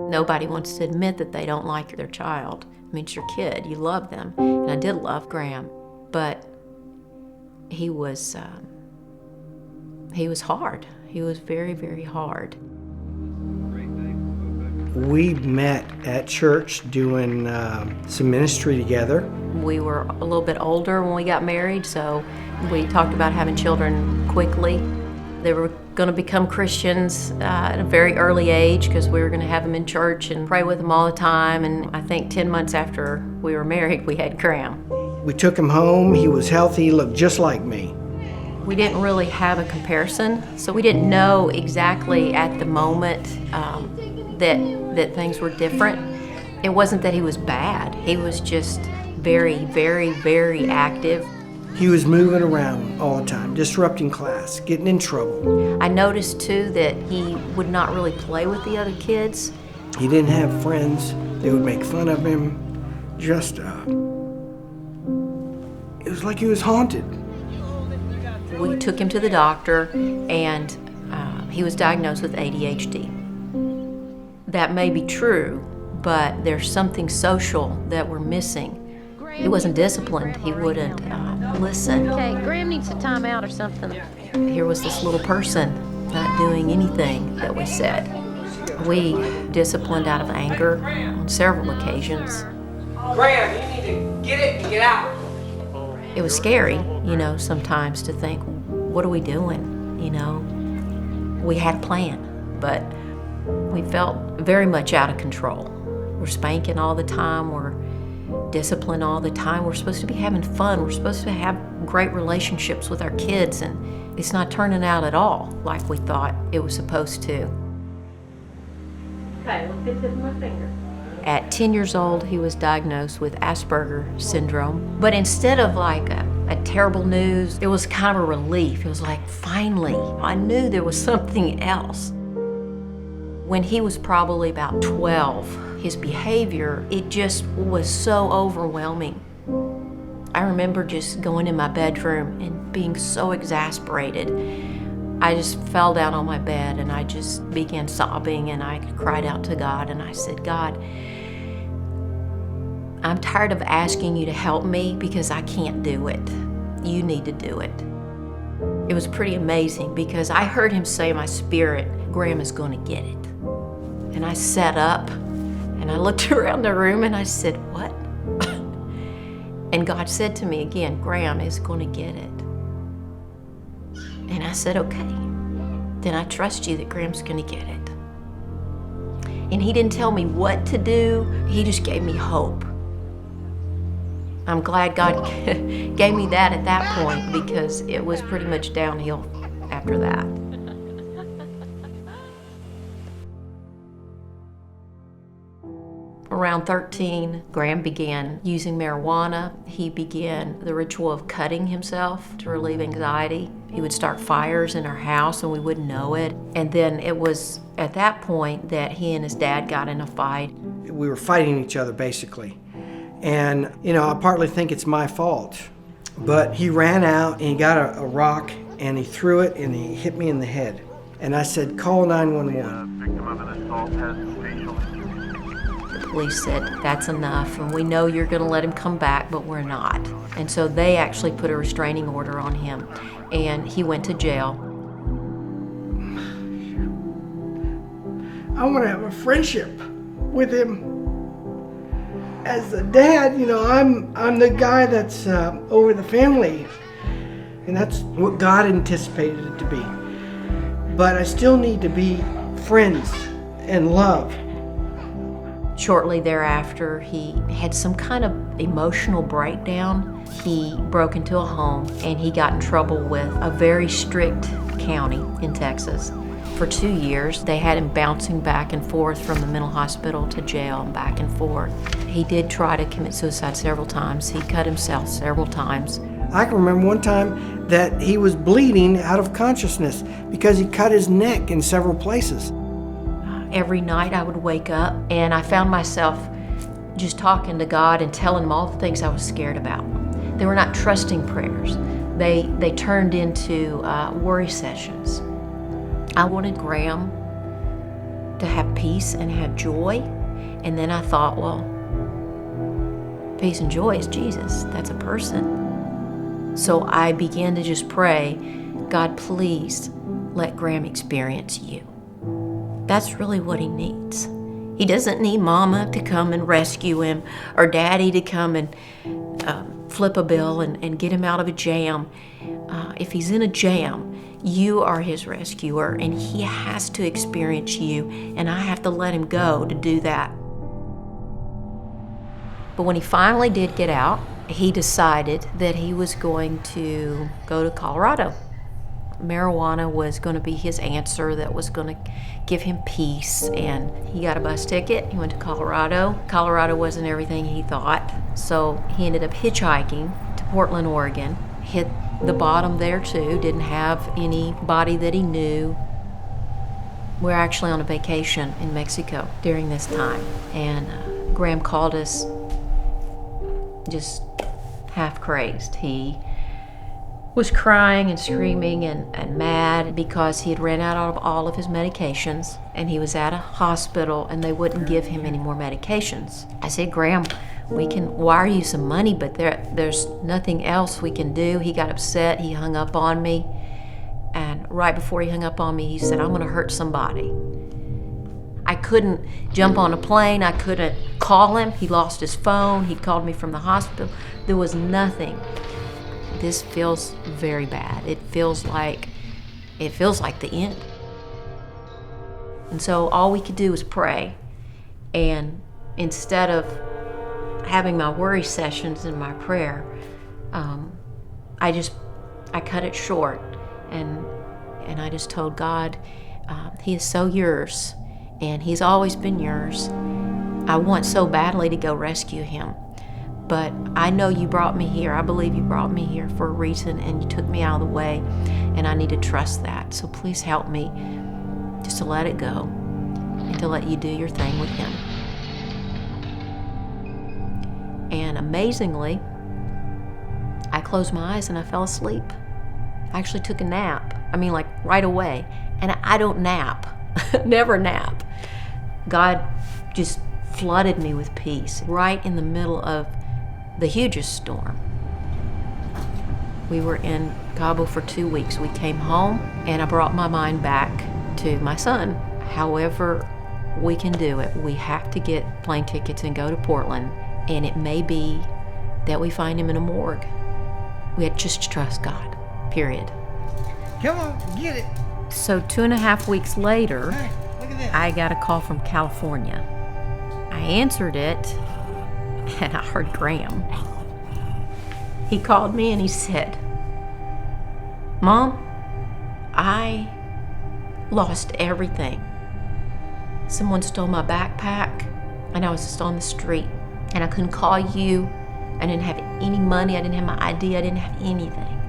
Nobody wants to admit that they don't like their child. I mean, it's your kid. You love them. And I did love Graham, but he was hard. He was very, very hard. We met at church doing some ministry together. We were a little bit older when we got married, so we talked about having children quickly. They were going to become Christians at a very early age because we were going to have them in church and pray with them all the time. And I think 10 months after we were married, we had Graham. We took him home. He was healthy. He looked just like me. We didn't really have a comparison, so we didn't know exactly at the moment that things were different. It wasn't that he was bad. He was just very, very, very active. He was moving around all the time, disrupting class, getting in trouble. I noticed too that he would not really play with the other kids. He didn't have friends. They would make fun of him. Just, it was like he was haunted. We took him to the doctor, and he was diagnosed with ADHD. That may be true, but there's something social that we're missing. He wasn't disciplined. He wouldn't listen. Okay, Graham needs a timeout or something. Here was this little person not doing anything that we said. We disciplined out of anger on several occasions. Graham, you need to get it and get out. It was scary, sometimes to think, what are we doing? We had a plan, but we felt very much out of control. We're spanking all the time, we're disciplined all the time. We're supposed to be having fun. We're supposed to have great relationships with our kids, and it's not turning out at all like we thought it was supposed to. Okay, look at my finger. At 10 years old, he was diagnosed with Asperger syndrome. But instead of like a terrible news, it was kind of a relief. It was like, finally, I knew there was something else. When he was probably about 12, his behavior, it just was so overwhelming. I remember just going in my bedroom and being so exasperated. I just fell down on my bed and I just began sobbing, and I cried out to God, and I said, God, I'm tired of asking you to help me because I can't do it. You need to do it. It was pretty amazing because I heard him say in my spirit, Graham is going to get it. And I sat up and I looked around the room and I said, what? And God said to me again, Graham is going to get it. And I said, okay, then I trust you that Graham's going to get it. And he didn't tell me what to do. He just gave me hope. I'm glad God gave me that at that point because it was pretty much downhill after that. Around 13, Graham began using marijuana. He began the ritual of cutting himself to relieve anxiety. He would start fires in our house and we wouldn't know it. And then it was at that point that he and his dad got in a fight. We were fighting each other, basically. And, I partly think it's my fault. But he ran out and he got a rock and he threw it and he hit me in the head. And I said, call 911. Victim of an assault has facial. The police said, that's enough, and we know you're going to let him come back, but we're not. And so they actually put a restraining order on him, and he went to jail. I want to have a friendship with him. As a dad, I'm the guy that's over the family, and that's what God anticipated it to be. But I still need to be friends and love. Shortly thereafter, he had some kind of emotional breakdown. He broke into a home and he got in trouble with a very strict county in Texas. For 2 years, they had him bouncing back and forth from the mental hospital to jail and back and forth. He did try to commit suicide several times. He cut himself several times. I can remember one time that he was bleeding out of consciousness because he cut his neck in several places. Every night I would wake up and I found myself just talking to God and telling him all the things I was scared about. They were not trusting prayers. They turned into worry sessions. I wanted Graham to have peace and have joy. And then I thought, well, peace and joy is Jesus. That's a person. So I began to just pray, God, please let Graham experience you. That's really what he needs. He doesn't need mama to come and rescue him or daddy to come and flip a bill and get him out of a jam. If he's in a jam, you are his rescuer, and he has to experience you, and I have to let him go to do that. But when he finally did get out, he decided that he was going to go to Colorado. Marijuana was going to be his answer that was going to give him peace, and he got a bus ticket. He went to Colorado. Colorado wasn't everything he thought, so he ended up hitchhiking to Portland, Oregon. Hit the bottom there too, didn't have anybody that he knew. We're actually on a vacation in Mexico during this time, and Graham called us just half crazed. He was crying and screaming and mad because he had ran out of all of his medications, and he was at a hospital and they wouldn't give him any more medications. I said, Graham, we can wire you some money, but there's nothing else we can do. He got upset, he hung up on me, and right before he hung up on me, he said, I'm gonna hurt somebody. I couldn't jump on a plane, I couldn't call him, he lost his phone, he called me from the hospital. There was nothing. This feels very bad. It feels like the end. And so all we could do was pray. And instead of having my worry sessions in my prayer, I cut it short, and I just told God, He is so yours, and He's always been yours. I want so badly to go rescue him, but I know you brought me here. I believe you brought me here for a reason, and you took me out of the way, and I need to trust that. So please help me just to let it go and to let you do your thing with him. And amazingly, I closed my eyes and I fell asleep. I actually took a nap. I mean, like right away. And I don't nap, never nap. God just flooded me with peace right in the middle of the hugest storm. We were in Cabo for 2 weeks. We came home and I brought my mind back to my son. However we can do it, we have to get plane tickets and go to Portland. And it may be that we find him in a morgue. We had just to trust God, period. Come on, get it. So 2.5 weeks later, Hey, look at that. I got a call from California. I answered it, and I heard Graham. He called me and he said, Mom, I lost everything. Someone stole my backpack, and I was just on the street. And I couldn't call you. I didn't have any money. I didn't have my ID. I didn't have anything.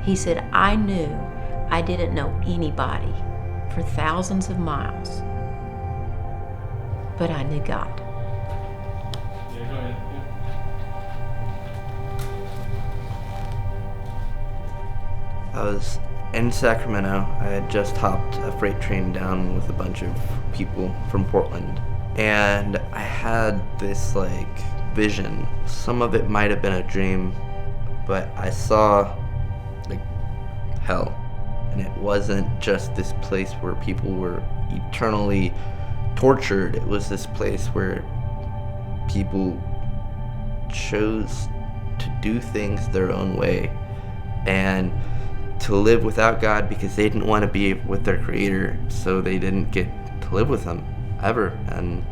He said, I knew I didn't know anybody for thousands of miles, but I knew God. I was in Sacramento. I had just hopped a freight train down with a bunch of people from Portland. And I had this vision. Some of it might have been a dream, but I saw hell. And it wasn't just this place where people were eternally tortured. It was this place where people chose to do things their own way and to live without God because they didn't want to be with their Creator, so they didn't get to live with Him ever. And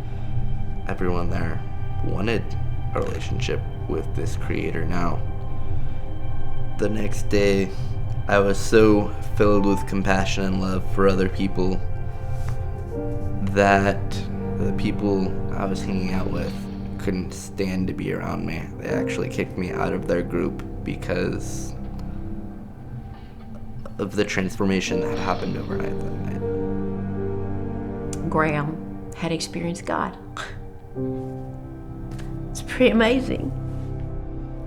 everyone there wanted a relationship with this Creator now. The next day, I was so filled with compassion and love for other people that the people I was hanging out with couldn't stand to be around me. They actually kicked me out of their group because of the transformation that happened overnight that night. Graham had experienced God. It's pretty amazing.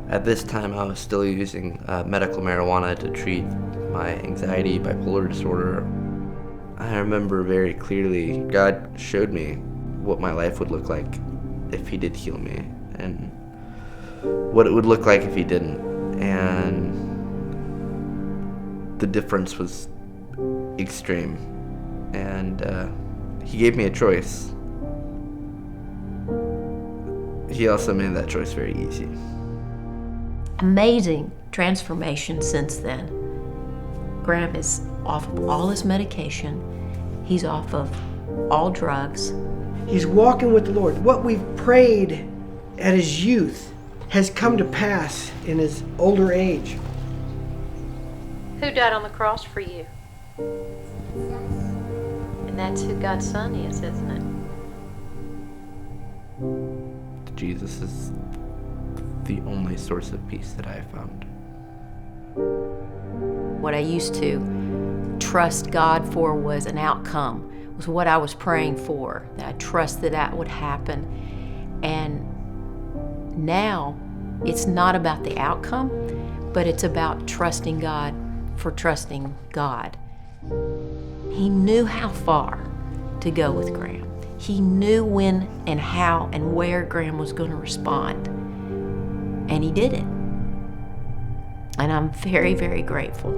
At this time, I was still using medical marijuana to treat my anxiety, bipolar disorder. I remember very clearly God showed me what my life would look like if he did heal me, and what it would look like if he didn't. And the difference was extreme. And he gave me a choice. He also made that choice very easy. Amazing transformation since then. Graham is off of all his medication. He's off of all drugs. He's walking with the Lord. What we've prayed at his youth has come to pass in his older age. Who died on the cross for you? And that's who God's Son is, isn't it? Jesus is the only source of peace that I have found. What I used to trust God for was an outcome, was what I was praying for, that I trusted that would happen. And now it's not about the outcome, but it's about trusting God for trusting God. He knew how far to go with Graham. He knew when and how and where Graham was going to respond. And he did it. And I'm very, very grateful.